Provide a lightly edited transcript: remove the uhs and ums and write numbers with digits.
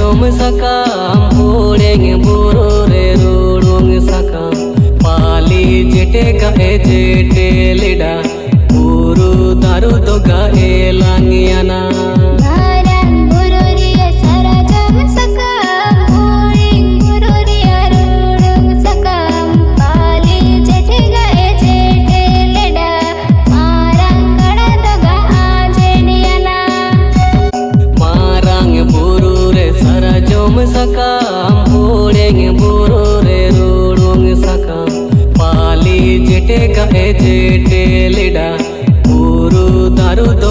sarajom sakam hodeng buru re rurung sakam pali jete gae jete leda buru daru to gae langiana sakam hodeng buru re rurung sakam pali jete gae jete leda buru daru to